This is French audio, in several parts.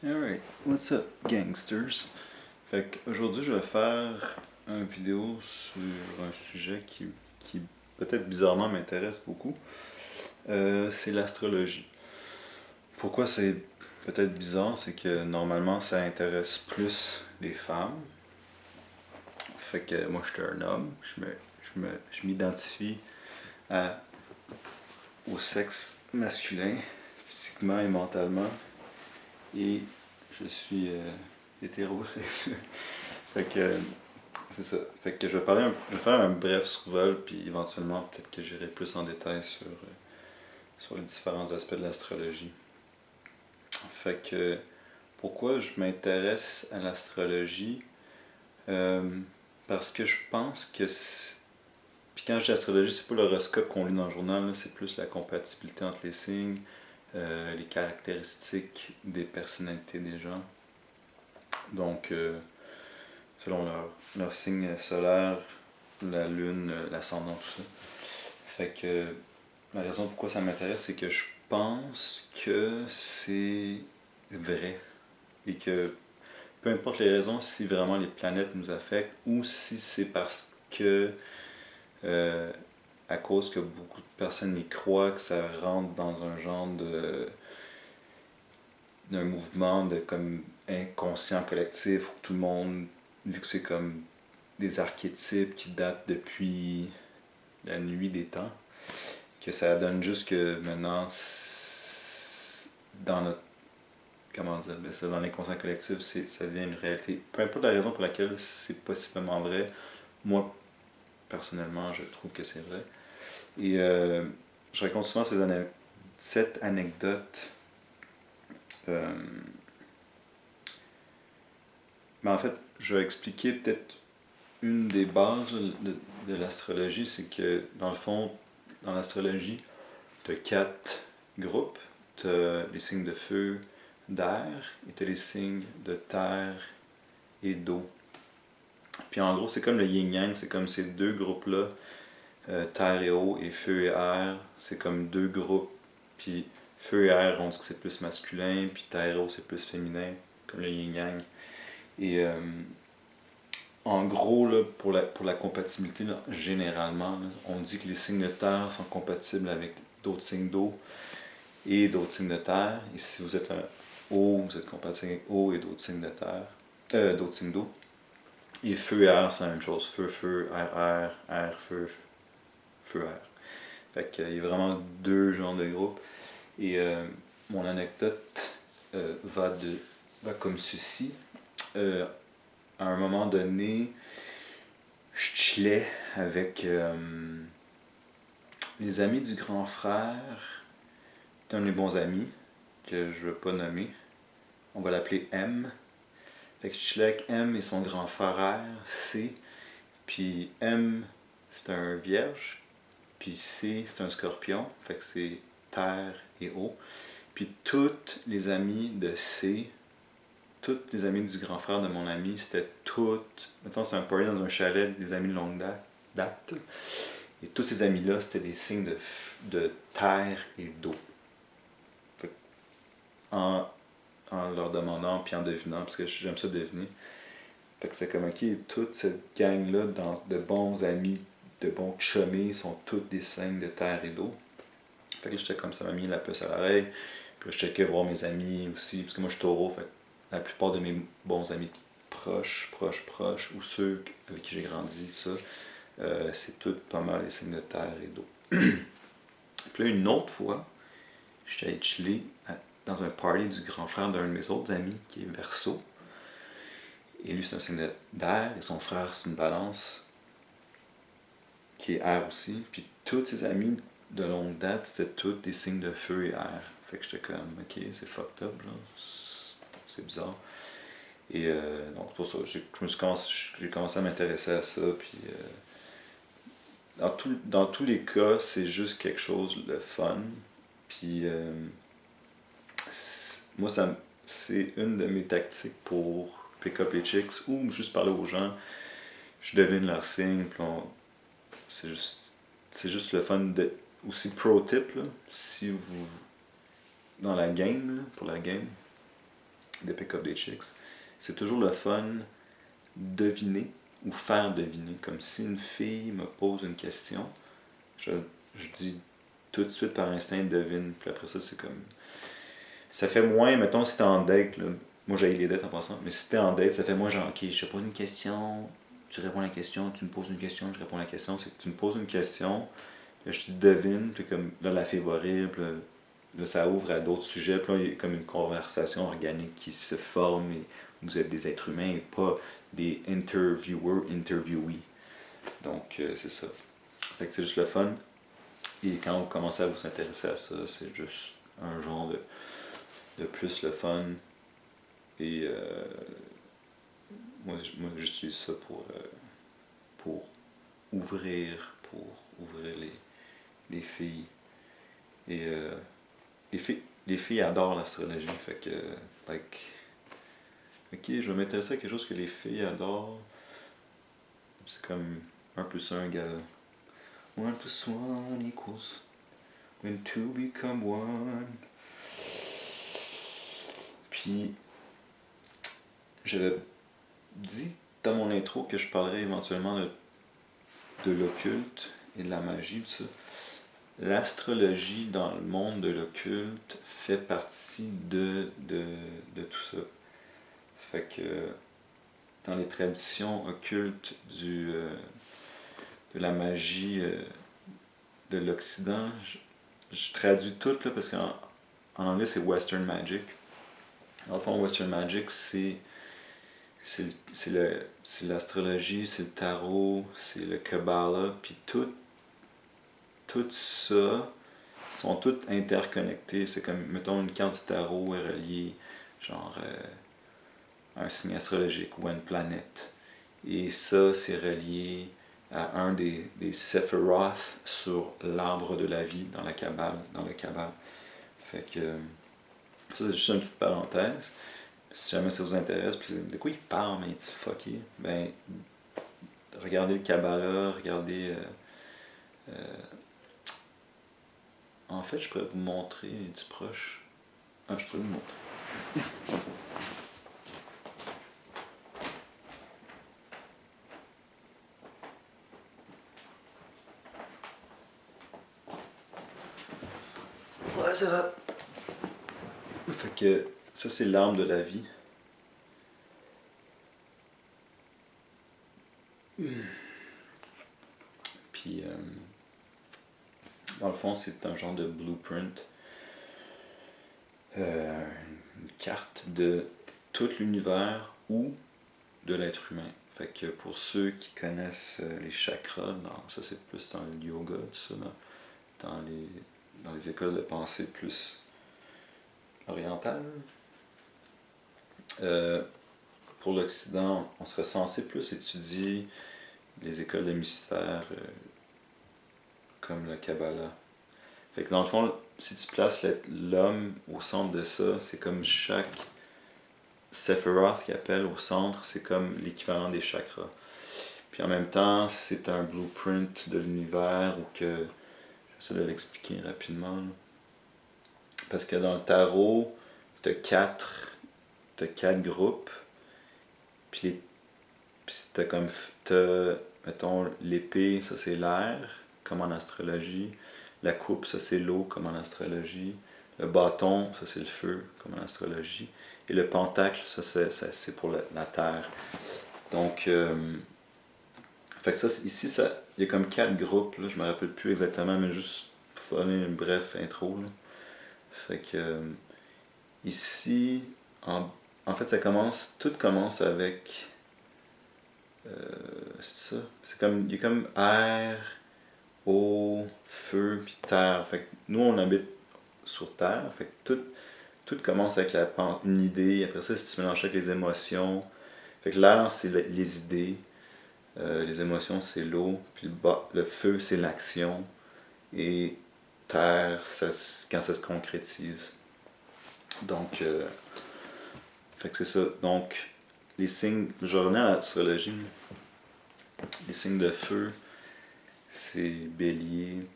Alright, what's up, gangsters? Fait qu'aujourd'hui, je vais faire une vidéo sur un sujet qui peut-être bizarrement m'intéresse beaucoup. C'est l'astrologie. Pourquoi c'est peut-être bizarre? C'est que normalement, ça intéresse plus les femmes. Fait que moi, je suis un homme. Je m'identifie à- au sexe masculin, physiquement et mentalement. Et je suis hétérosexuel. Fait que c'est ça. Fait que je vais faire un bref survol, puis éventuellement peut-être que j'irai plus en détail sur les différents aspects de l'astrologie. Fait que pourquoi je m'intéresse à l'astrologie? Euh, Parce que je pense que puis quand je dis astrologie, c'est pas l'horoscope qu'on lit dans le journal, là, c'est plus la compatibilité entre les signes, les caractéristiques des personnalités des gens. Donc, selon leur signe solaire, la lune, l'ascendant, tout ça. Fait que la raison pourquoi ça m'intéresse, c'est que je pense que c'est vrai. Et que peu importe les raisons, si vraiment les planètes nous affectent ou si c'est parce que, euh, à cause que beaucoup de personnes y croient, que ça rentre dans un genre d'un mouvement de comme inconscient collectif où tout le monde, vu que c'est comme des archétypes qui datent depuis la nuit des temps, que ça donne juste que maintenant, dans notre, comment dire, ben ça, dans l'inconscient collectif, ça devient une réalité. Peu importe la raison pour laquelle c'est possiblement vrai, moi, personnellement, je trouve que c'est vrai. Et je raconte souvent cette anecdote. Euh, mais en fait, je vais expliquer peut-être une des bases de l'astrologie, c'est que dans le fond, dans l'astrologie, tu as quatre groupes. Tu as les signes de feu, d'air, et tu as les signes de terre et d'eau. Puis en gros, c'est comme le yin-yang, c'est comme ces deux groupes-là, terre et eau, et feu et air, c'est comme deux groupes. Puis feu et air, on dit que c'est plus masculin, puis terre et eau, c'est plus féminin, comme le yin-yang. Et en gros, là, pour la compatibilité, là, généralement, là, on dit que les signes de terre sont compatibles avec d'autres signes d'eau et d'autres signes de terre. Et si vous êtes un eau, vous êtes compatible avec eau et d'autres signes de terre, d'autres signes d'eau. Et feu et air, c'est la même chose. Feu, feu, air, feu, feu, air. Fait qu'il y a vraiment deux genres de groupes. Et mon anecdote va comme ceci. Euh, à un moment donné, je chillais avec les amis du grand frère d'un de mes bons amis, que je ne veux pas nommer. On va l'appeler M. Fait que je chillais avec M et son grand frère C. Puis M, c'est un vierge. Puis C, c'est un scorpion. Fait que c'est terre et eau. Puis toutes les amies de C, toutes les amies du grand frère de mon ami, c'était toutes. Maintenant, c'était un party dans un chalet des amis de longue date. Et tous ces amis-là, c'était des signes de terre et d'eau. En, en leur demandant, puis en devinant, parce que j'aime ça deviner. Fait que c'est comme, ok, toute cette gang-là de bons amis, de bons chumés, sont toutes des signes de terre et d'eau. Fait que j'étais comme ça, m'a mis la puce à l'oreille. Puis là, je checkais voir mes amis aussi, parce que moi je suis taureau, fait que la plupart de mes bons amis proches, ou ceux avec qui j'ai grandi, tout ça, c'est tout pas mal les signes de terre et d'eau. Puis là, une autre fois, j'étais allé chiller dans un party du grand frère d'un de mes autres amis qui est Verseau. Et lui, c'est un signe d'air, et son frère, c'est une balance qui est air aussi. Puis tous ses amis de longue date, c'était tous des signes de feu et air. Fait que j'étais comme, ok, c'est fucked up, là. C'est bizarre. Et donc, pour ça, j'ai commencé à m'intéresser à ça. Puis dans tous les cas, c'est juste quelque chose de fun. Puis moi, c'est une de mes tactiques pour pick up les chicks ou juste parler aux gens. Je devine leur signe, puis c'est juste le fun de. Aussi, pro tip, là, si vous. Dans la game, là, pour la game, de pick up des chicks, c'est toujours le fun deviner ou faire deviner. Comme si une fille me pose une question, je dis tout de suite par instinct devine. Puis après ça, c'est comme. Ça fait moins, mettons, si t'es en date, là. Moi j'ai les dates en passant, mais si t'es en date, ça fait moins genre, ok, je te pose une question, tu réponds à la question, tu me poses une question, je réponds à la question. C'est que tu me poses une question, là, je te devine, puis comme là la fille va rire, puis là ça ouvre à d'autres sujets, puis là il y a comme une conversation organique qui se forme, et vous êtes des êtres humains et pas des interviewers, interviewee. Donc c'est ça. Fait que c'est juste le fun. Et quand vous commencez à vous intéresser à ça, c'est juste un genre de plus le fun. Et moi j'utilise ça pour pour ouvrir les filles. Et les filles adorent l'astrologie. Fait que, like, ok, je vais m'intéresser à quelque chose que les filles adorent. C'est comme 1 plus 1 égale 1 plus 1 equals when two become one. Puis, j'avais dit dans mon intro que je parlerais éventuellement de l'occulte et de la magie, tout ça. L'astrologie dans le monde de l'occulte fait partie de tout ça. Fait que dans les traditions occultes de la magie de l'Occident, je traduis tout là, parce qu'en anglais c'est Western Magic. Dans le fond, Western Magic, c'est l'astrologie, c'est le tarot, c'est le Kabbalah, puis tout ça sont toutes interconnectés. C'est comme, mettons, une carte du tarot est reliée, genre, à un signe astrologique ou à une planète. Et ça, c'est relié à un des Sephiroth sur l'arbre de la vie dans la Kabbale, dans le Kabbale. Fait que ça, c'est juste une petite parenthèse. Si jamais ça vous intéresse, puis de quoi il parle, mais tu fucké, ben regardez le Kabbalah, regardez. En fait, je pourrais vous montrer du proche. Ah, je pourrais vous montrer. What's up? Fait que ça, c'est l'arbre de la vie. Puis, dans le fond, c'est un genre de blueprint, une carte de tout l'univers ou de l'être humain. Fait que pour ceux qui connaissent les chakras, ça c'est plus dans le yoga, ça, dans les écoles de pensée plus orientales. Pour l'Occident, on serait censé plus étudier les écoles de mystère comme la Kabbalah. Fait que dans le fond, si tu places l'homme au centre de ça, c'est comme chaque Sephiroth qui appelle au centre, c'est comme l'équivalent des chakras. Puis en même temps, c'est un blueprint de l'univers ou que. J'essaie de l'expliquer rapidement. Là. Parce que dans le tarot, t'as quatre groupes. Puis t'as comme. Mettons, l'épée, ça c'est l'air, comme en astrologie. La coupe, ça c'est l'eau, comme en astrologie. Le bâton, ça c'est le feu, comme en astrologie. Et le pentacle, ça c'est pour la terre. Donc, fait que ça, ici, il y a comme 4 groupes, là, je me rappelle plus exactement, mais juste pour faire une bref intro. Là. Fait que, ici, en fait, tout commence avec, c'est ça, il y a comme air, eau, feu, puis terre. Fait que nous, on habite sur terre, fait que tout commence avec une idée, après ça, si tu mélanges avec les émotions, fait que l'air, c'est les idées, les émotions, c'est l'eau, puis le feu, c'est l'action, et terre, quand ça se concrétise. Donc, fait que c'est ça. Donc, les signes, je revenais à l'astrologie, les signes de feu, c'est Bélier,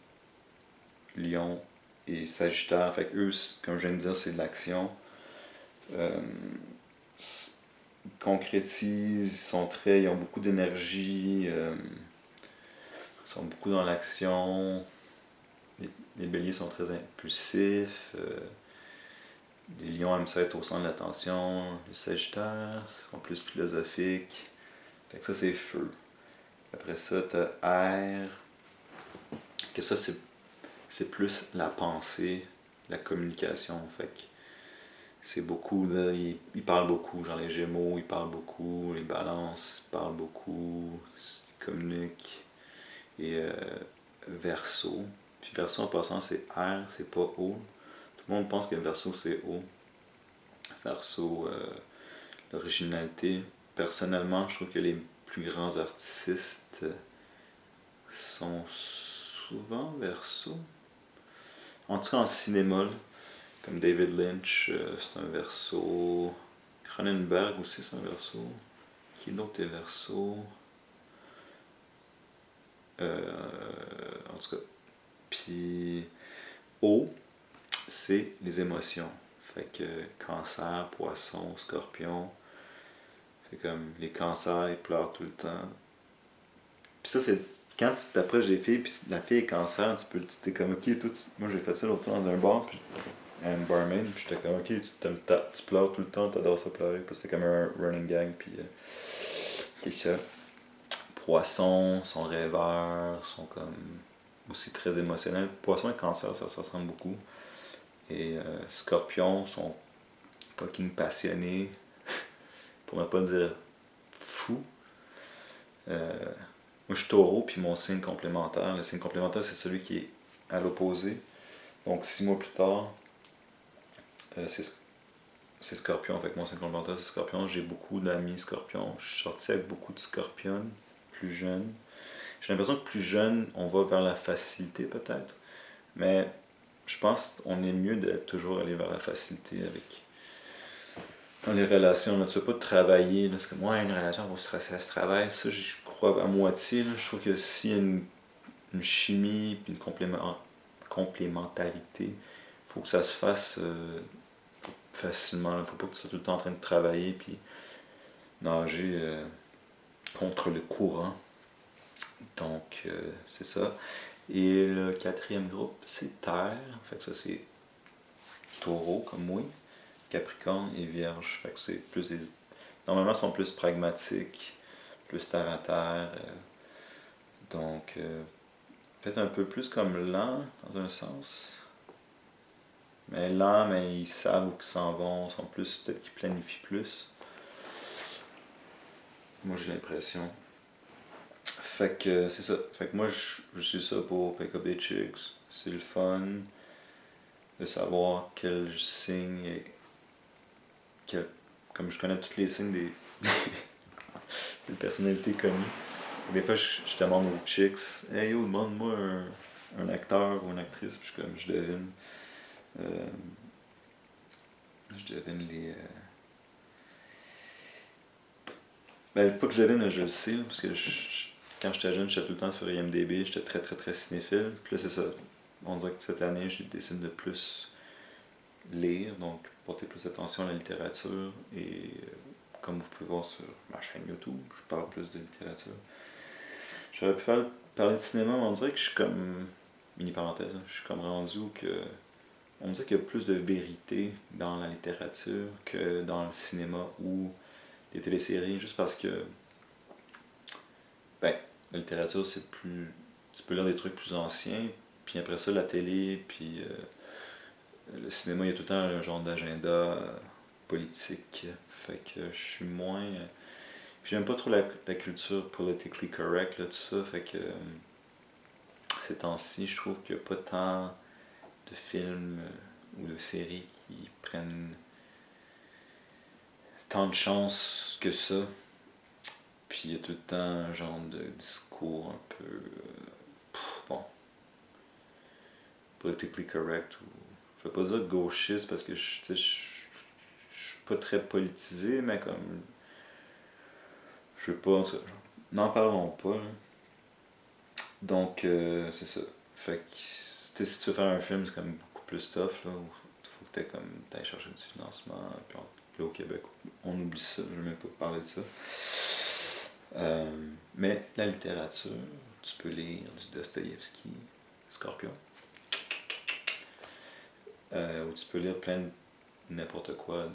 Lion et Sagittaire. Fait que eux, comme je viens de dire, c'est de l'action. concrétisent, ils ont beaucoup d'énergie, ils sont beaucoup dans l'action. Les béliers sont très impulsifs. Les lions aiment ça être au centre de l'attention. Les sagittaires sont plus philosophiques. Fait que ça, c'est feu. Après ça, t'as air. Que ça, c'est plus la pensée, la communication. Fait que c'est beaucoup, là, ils parlent beaucoup. Genre les gémeaux, ils parlent beaucoup. Les balances, ils parlent beaucoup. Ils communiquent. Et verso. Puis verso en passant, c'est air, c'est pas eau. Tout le monde pense que verso, c'est eau. Verso, l'originalité. Personnellement, je trouve que les plus grands artistes sont souvent verso. En tout cas en cinéma, là, comme David Lynch, c'est un verso. Cronenberg aussi, c'est un verso. Qui d'autre est verso? En tout cas. Puis, eau, c'est les émotions. Fait que cancer, poisson, scorpion, c'est comme les cancers, ils pleurent tout le temps. Puis ça, c'est quand tu t'approches des filles, puis la fille est cancer, t'es comme ok, toi, moi j'ai fait ça l'autre fois dans un bar, puis un barman, puis j'étais comme ok, tu pleures tout le temps, t'adores ça pleurer, puis c'est comme un running gang, puis qu'est-ce que ça? Poissons sont rêveurs, sont comme aussi très émotionnels. Poisson et cancer, ça se ressemble beaucoup. Et scorpions sont fucking passionnés, pour ne pas dire fous. Moi je suis taureau, puis mon signe complémentaire, le signe complémentaire c'est celui qui est à l'opposé. Donc 6 mois plus tard, c'est scorpion, fait que mon signe complémentaire c'est scorpion. J'ai beaucoup d'amis scorpions, je suis sorti avec beaucoup de scorpionnes, plus jeunes. J'ai l'impression que plus jeune, on va vers la facilité peut-être, mais je pense qu'on est mieux de toujours aller vers la facilité avec dans les relations. Là, tu veux pas travailler, là, c'est comme ouais, une relation, ça se travaille. Ça, je crois à moitié. Là. Je trouve que s'il y a une chimie puis une complémentarité, il faut que ça se fasse facilement. Il faut pas que tu sois tout le temps en train de travailler puis nager contre le courant. Donc, c'est ça. Et le quatrième groupe, c'est Terre. Fait que ça, c'est Taureau, comme moi. Capricorne et Vierge. Fait que c'est plus des... Normalement, ils sont plus pragmatiques, plus terre à terre. Donc, peut-être un peu plus comme lent, dans un sens. Mais lent, mais ils savent où ils s'en vont. Sont plus, peut-être qu'ils planifient plus. Moi, j'ai l'impression. Fait que c'est ça. Fait que moi, je suis ça pour pick up des chicks. C'est le fun de savoir quel signe et quel... Comme je connais tous les signes des personnalités connues. Des fois, je demande aux chicks, hey yo, demande-moi un acteur ou une actrice, puis je devine. Je devine les. Ben, pas que je devine, mais je le sais, là, parce que quand j'étais jeune, j'étais tout le temps sur IMDb, j'étais très très très cinéphile. Puis là, c'est ça. On dirait que cette année, j'ai décidé de plus lire, donc porter plus attention à la littérature. Et comme vous pouvez voir sur ma chaîne YouTube, je parle plus de littérature. J'aurais pu parler de cinéma, mais on dirait que je suis comme. Mini parenthèse, hein, je suis comme rendu où que. On me dit qu'il y a plus de vérité dans la littérature que dans le cinéma ou les téléséries, juste parce que. Ben, la littérature, c'est plus. Tu peux lire des trucs plus anciens, puis après ça, la télé, puis le cinéma, il y a tout le temps un genre d'agenda politique. Fait que je suis moins. Puis j'aime pas trop la culture politically correct, là, tout ça. Fait que ces temps-ci, je trouve qu'il n'y a pas tant de films ou de séries qui prennent tant de chance que ça. Puis il y a tout le temps un genre de discours un peu. Bon. Politically correct. Ou, je vais pas dire gauchiste parce que je suis pas très politisé, mais comme. Je veux pas. N'en parlons pas. Là. Donc, c'est ça. Fait que si tu veux faire un film, c'est comme beaucoup plus tough. Là, où il faut que t'aies chercher du financement. Puis là, au Québec, on oublie ça, je ne vais même pas parler de ça. Mais la littérature, tu peux lire du Dostoïevski, Scorpion. Ou tu peux lire plein de n'importe quoi,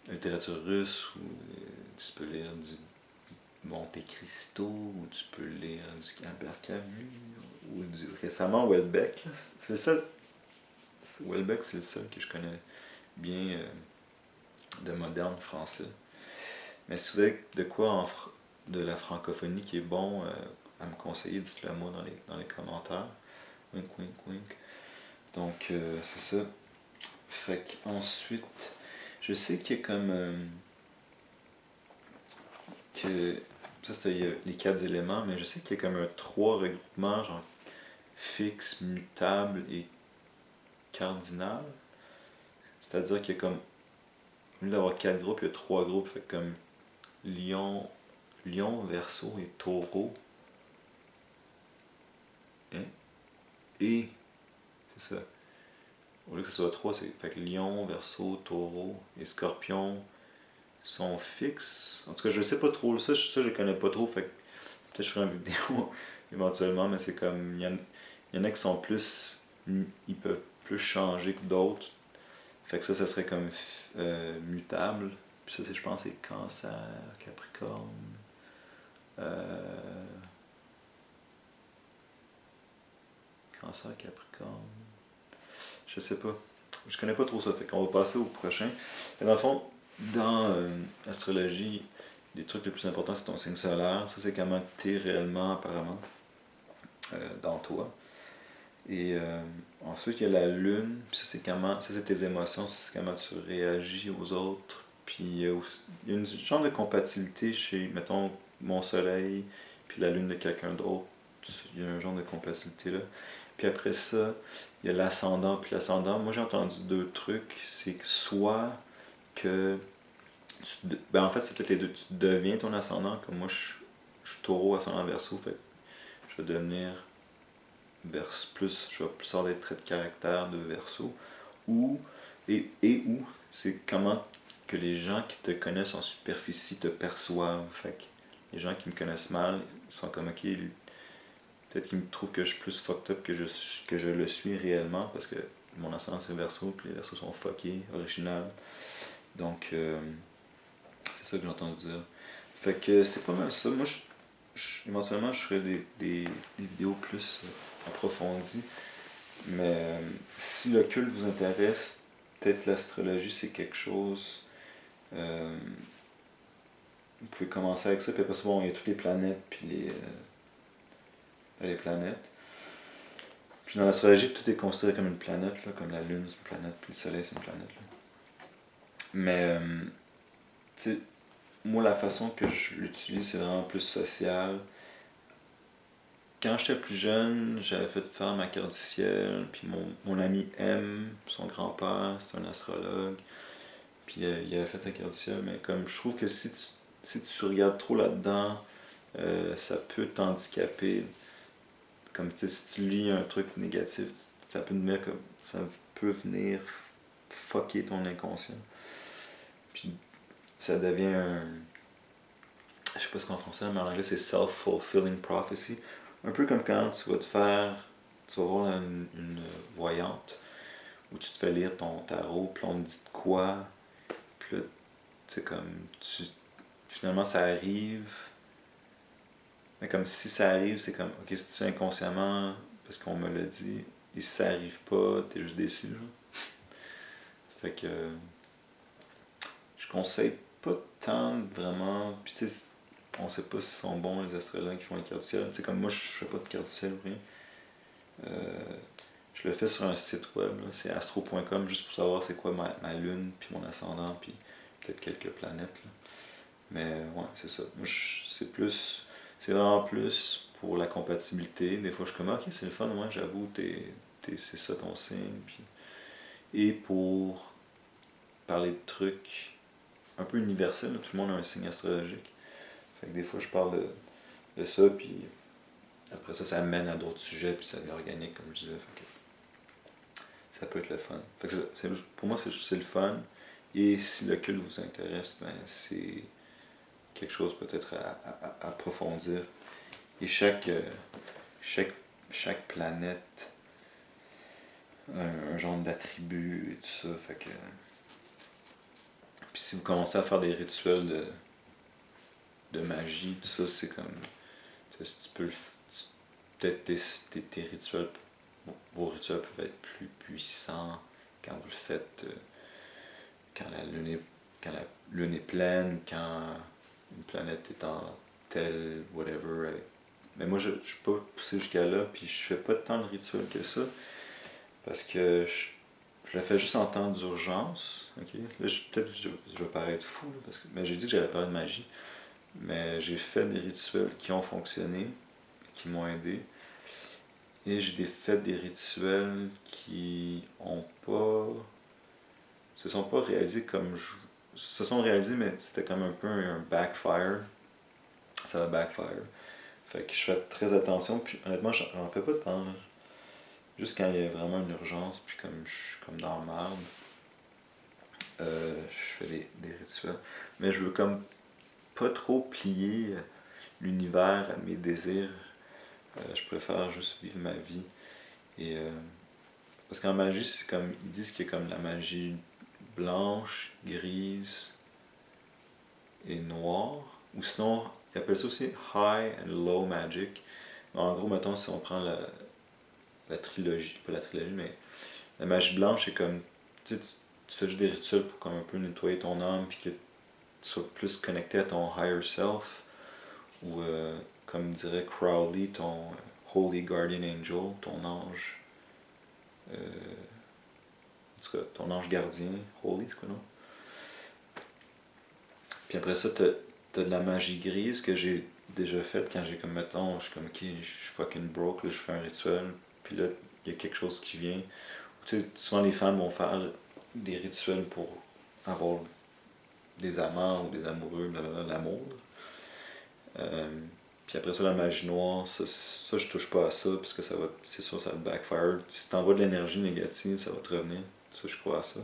la littérature russe, ou tu peux lire du Monte Cristo, ou tu peux lire du Albert Camus, ou récemment Houellebecq. C'est ça. Houellebecq, c'est le seul que je connais bien de moderne français. Mais si vous avez de quoi de la francophonie qui est bon à me conseiller, dites-le moi dans les commentaires. Wink, wink, wink. Donc, c'est ça. Fait qu'ensuite, je sais qu'il y a comme que ça c'est les 4 éléments, mais je sais qu'il y a comme 3 regroupements, genre fixe, mutable et cardinal. C'est-à-dire qu'il y a comme, au lieu d'avoir 4 groupes, il y a 3 groupes. Fait comme Lion, Verseau et Taureau. Hein? Et, c'est ça. Au lieu que ce soit 3, c'est fait que Lion, Verseau, Taureau et Scorpion sont fixes. En tout cas, je sais pas trop. Ça je connais pas trop. Fait que peut-être je ferai une vidéo éventuellement, mais c'est comme. Il y en a qui sont plus. Ils peuvent plus changer que d'autres. Fait que ça serait comme mutable. Puis ça, je pense, c'est Cancer, Capricorne. Cancer, Capricorne. Je sais pas. Je connais pas trop ça. Fait qu'on va passer au prochain. Et dans le fond, dans l'astrologie, les trucs les plus importants, c'est ton signe solaire. Ça, c'est comment tu es réellement, apparemment, dans toi. Et ensuite, il y a la lune. Puis ça, c'est comment. Ça, c'est tes émotions. C'est comment tu réagis aux autres. Puis il y a une genre de compatibilité chez, mettons, mon soleil, puis la lune de quelqu'un d'autre. Il y a un genre de compatibilité là. Puis après ça, il y a l'ascendant. Puis l'ascendant, moi j'ai entendu 2 trucs. C'est que soit que ben en fait, c'est peut-être les deux. Tu deviens ton ascendant, comme moi je suis taureau, ascendant verseau, fait que je vais devenir je vais plus avoir des traits de caractère de verseau. Ou, ou, c'est comment que les gens qui te connaissent en superficie te perçoivent. Fait que les gens qui me connaissent mal, ils sont comme ok, peut-être qu'ils me trouvent que je suis plus fucked up que je le suis réellement, parce que mon ascendant c'est verseau, puis les verseaux sont fuckés, original. Donc, c'est ça que j'ai entendu dire. Fait que c'est pas mal ça. Moi, éventuellement, je ferai des vidéos plus approfondies. Mais si le culte vous intéresse, peut-être l'astrologie, c'est quelque chose. Vous pouvez commencer avec ça. Puis après ça, bon, il y a toutes les planètes, puis les planètes. Puis dans l'astrologie, tout est considéré comme une planète, là, comme la Lune, c'est une planète, puis le Soleil, c'est une planète. Là. Mais, tu sais, moi, la façon que je l'utilise, c'est vraiment plus social. Quand j'étais plus jeune, j'avais fait faire ma carte du ciel, puis mon ami M, son grand-père, c'est un astrologue, puis il avait fait sa carte du ciel, mais comme je trouve que si tu regardes trop là-dedans, ça peut t'handicaper. Comme tu sais, si tu lis un truc négatif, ça peut venir fucker ton inconscient. Puis ça devient un. Je sais pas ce qu'en français, mais en anglais c'est self-fulfilling prophecy. Un peu comme quand tu vas voir une voyante, où tu te fais lire ton tarot, puis on te dit de quoi, puis là, c'est comme, finalement ça arrive, mais comme si ça arrive, c'est comme, ok, si tu fais inconsciemment, parce qu'on me l'a dit, et si ça arrive pas, t'es juste déçu, genre. Fait que, je conseille pas tant vraiment, puis tu sais, on sait pas si sont bons les astrologues qui font les cartes du ciel. C'est comme moi, je fais pas de carte du ciel ou rien. Je le fais sur un site web, c'est astro.com, juste pour savoir c'est quoi ma lune, puis mon ascendant, puis peut-être quelques planètes. Là. Mais ouais, c'est ça. Moi, c'est vraiment plus pour la compatibilité. Des fois, je suis comme, ok, c'est le fun, ouais, j'avoue, c'est ça ton signe. Puis... Et pour parler de trucs un peu universels, là, tout le monde a un signe astrologique. Fait que des fois, je parle de ça, puis après ça, ça mène à d'autres sujets, puis ça devient organique, comme je disais. Fait que ça peut être le fun. Fait que pour moi, c'est le fun. Et si le culte vous intéresse, ben, c'est quelque chose peut-être à approfondir. Et chaque, chaque planète a un genre d'attribut et tout ça. Fait que. Puis si vous commencez à faire des rituels de magie, tout ça, c'est comme. Tu peux peut-être tes rituels, vos rituels peuvent être plus puissants quand vous le faites, quand quand la lune est pleine, quand une planète est en tel, whatever. Mais moi, je ne suis pas poussé jusqu'à là, puis je fais pas tant de rituels que ça, parce que je le fais juste en temps d'urgence. Okay? Là, peut-être que je vais paraître fou, là, mais j'ai dit que j'allais parler de magie. Mais j'ai fait des rituels qui ont fonctionné, qui m'ont aidé. Et j'ai fait des rituels qui ont pas. Se sont pas réalisés comme je. Se sont réalisés, mais c'était comme un peu un backfire. Ça va backfire. Fait que je fais très attention, puis honnêtement, j'en fais pas tant. Juste quand il y a vraiment une urgence, puis comme je suis comme dans la merde, je fais des rituels. Mais je veux comme pas trop plier l'univers à mes désirs. Je préfère juste vivre ma vie. Et parce qu'en magie, c'est comme. Ils disent qu'il y a comme la magie blanche, grise et noire. Ou sinon, ils appellent ça aussi high and low magic. En gros, mettons, si on prend la trilogie, pas la trilogie, mais la magie blanche, c'est comme. Tu sais, tu fais juste des rituels pour comme un peu nettoyer ton âme, puis que tu sois plus connecté à ton higher self. Ou comme dirait Crowley, ton Holy Guardian Angel, ton ange. En tout cas, ton ange gardien, Holy, c'est quoi non? Puis après ça, t'as de la magie grise que j'ai déjà faite quand j'ai comme, mettons, je suis comme, ok, je suis fucking broke, là, je fais un rituel, puis là, il y a quelque chose qui vient. Tu sais, souvent les femmes vont faire des rituels pour avoir des amants ou des amoureux, blablabla, l'amour. Euh, puis après ça, la magie noire, ça je touche pas à ça, parce que ça va, c'est sûr, ça va backfire. Si t'envoies de l'énergie négative, ça va te revenir. Ça, je crois à ça.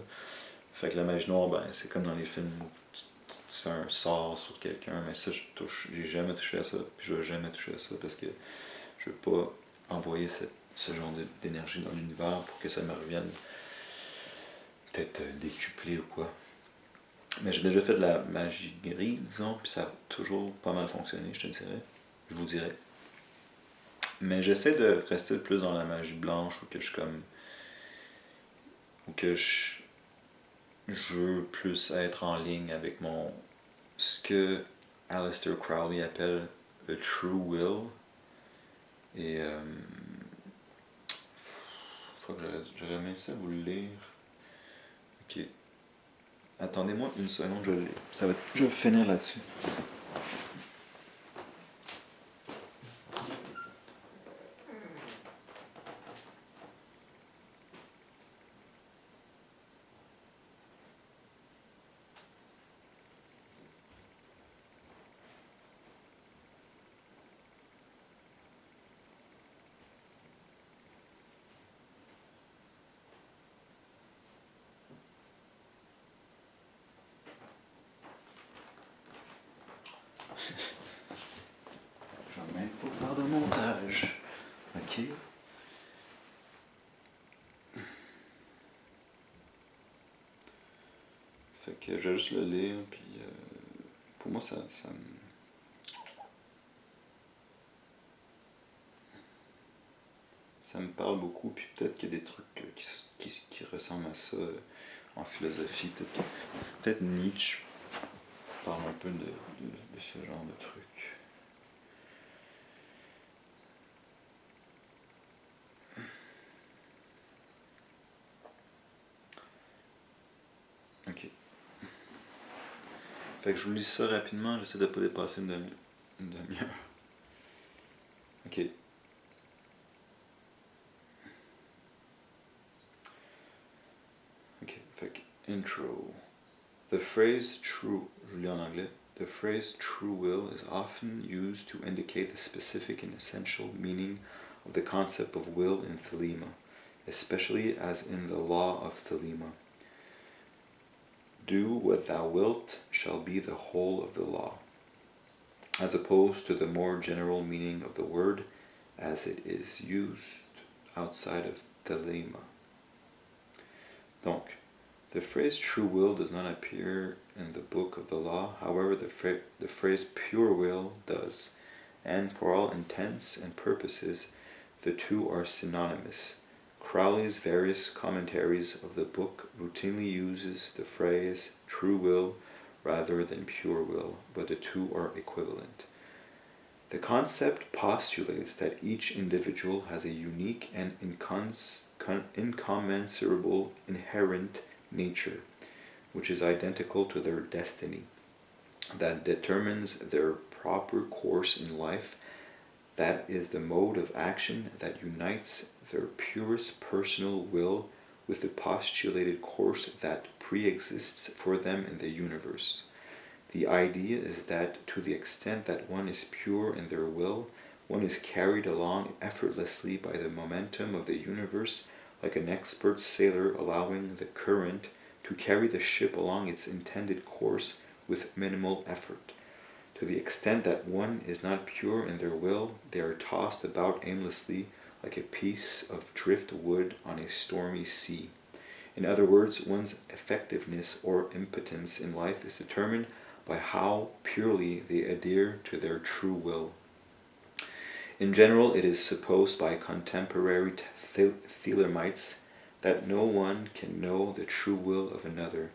Fait que la magie noire, ben, c'est comme dans les films où tu fais un sort sur quelqu'un, mais ça, j'ai jamais touché à ça, puis je vais jamais toucher à ça, parce que je veux pas envoyer ce genre d'énergie dans l'univers pour que ça me revienne peut-être décuplé ou quoi. Mais j'ai déjà fait de la magie grise, disons, puis ça a toujours pas mal fonctionné, je te dirais. Je vous dirais. Mais j'essaie de rester plus dans la magie blanche, ou que je comme. Ou que je veux plus être en ligne avec ce que Aleister Crowley appelle le true will. Et je crois que j'aurais aimé ça vous le lire. Ok. Attendez-moi une seconde, je vais finir là-dessus. Je vais même pas faire de montage. Ok. Fait que je vais juste le lire, puis pour moi, ça me parle beaucoup, puis peut-être qu'il y a des trucs qui ressemblent à ça en philosophie. Peut-être Nietzsche parle un peu de ce genre de truc. Ok. Fait que je vous lis ça rapidement, j'essaie de pas dépasser une demi-heure. Ok. Ok, fait que intro. The phrase true, je lis en anglais. The phrase true will is often used to indicate the specific and essential meaning of the concept of will in Thelema. especially as in the law of Thelema. Do what thou wilt shall be the whole of the law, as opposed to the more general meaning of the word as it is used outside of Thelema. Donc, the phrase true will does not appear in the book of the law, however the phrase pure will does, and for all intents and purposes the two are synonymous. Crowley's various commentaries of the book routinely uses the phrase true will rather than pure will, but the two are equivalent. The concept postulates that each individual has a unique and incommensurable inherent nature, which is identical to their destiny, that determines their proper course in life. That is the mode of action that unites their purest personal will with the postulated course that pre-exists for them in the universe. The idea is that to the extent that one is pure in their will, one is carried along effortlessly by the momentum of the universe, like an expert sailor allowing the current to carry the ship along its intended course with minimal effort. To the extent that one is not pure in their will, they are tossed about aimlessly like a piece of driftwood on a stormy sea. In other words, one's effectiveness or impotence in life is determined by how purely they adhere to their true will. In general, it is supposed by contemporary Thelemites that no one can know the true will of another,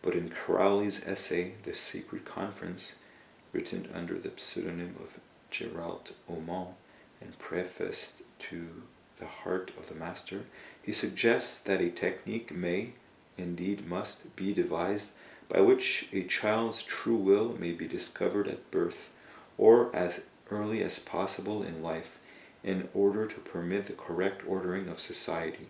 but in Crowley's essay, The Secret Conference, written under the pseudonym of Gerald Aumont and prefaced to The Heart of the Master, he suggests that a technique may, indeed must, be devised by which a child's true will may be discovered at birth, or as early as possible in life, in order to permit the correct ordering of society.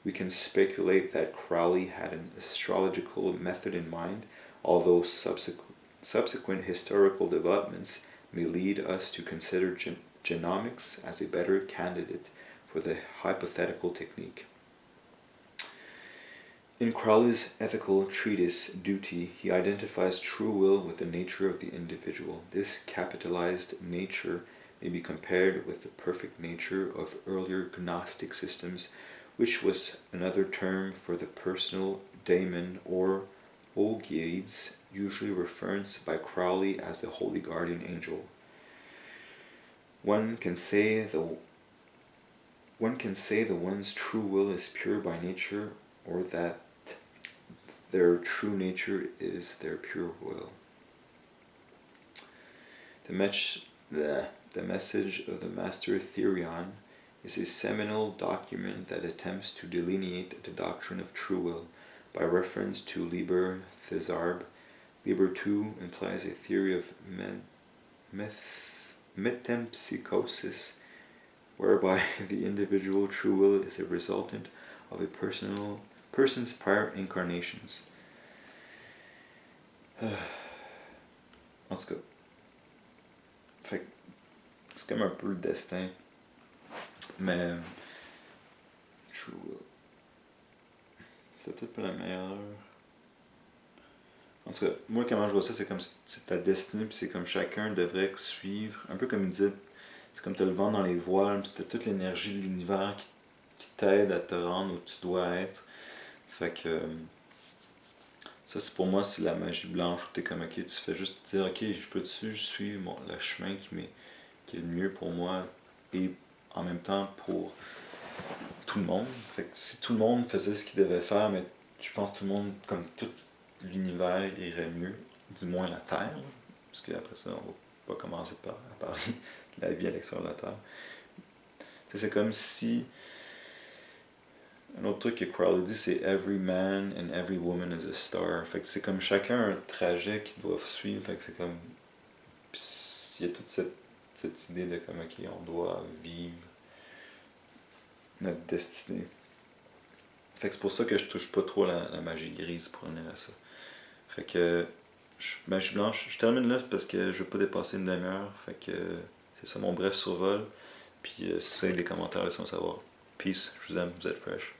We can speculate that Crowley had an astrological method in mind, although subsequent historical developments may lead us to consider genomics as a better candidate for the hypothetical technique. In Crowley's ethical treatise, Duty, he identifies true will with the nature of the individual. This capitalized nature may be compared with the perfect nature of earlier Gnostic systems, which was another term for the personal daemon or Ogyades, usually referenced by Crowley as the holy guardian angel. One can say the one's true will is pure by nature, or that their true nature is their pure will. The Message of the Master Therion is a seminal document that attempts to delineate the doctrine of true will by reference to Liber Thesarb. Liber 2 implies a theory of metempsychosis, whereby the individual true will is a resultant of a person's prior incarnations. En tout cas, fait que c'est comme un peu le destin, mais true will, c'est peut-être pas la meilleure. En tout cas, moi comment je vois ça, c'est comme c'est ta destinée, puis c'est comme chacun devrait suivre, un peu comme il disait, c'est comme t'as le vent dans les voiles, puis t'as toute l'énergie de l'univers qui t'aide à te rendre où tu dois être. Fait que ça, c'est pour moi, c'est la magie blanche où t'es comme ok, tu fais juste dire ok, je peux-tu suivre le chemin qui est le mieux pour moi et en même temps pour tout le monde. Fait que si tout le monde faisait ce qu'il devait faire, mais je pense que tout le monde, comme tout l'univers, irait mieux, du moins la Terre, là, parce qu'après ça, on va pas commencer à parler de la vie à l'extérieur de la Terre. T'sais, c'est comme si un autre truc que Crowley dit, c'est every man and every woman is a star. Fait que c'est comme chacun un trajet qu'ils doivent suivre. Fait que c'est comme. Il y a toute cette idée de comme ok, on doit vivre notre destinée. Fait que c'est pour ça que je touche pas trop la magie grise pour revenir à ça. Fait que magie blanche, je termine là parce que je veux pas dépasser une demi-heure. Fait que c'est ça mon bref survol. Puis si vous avez des commentaires, laissez-moi savoir. Peace, je vous aime, vous êtes fresh.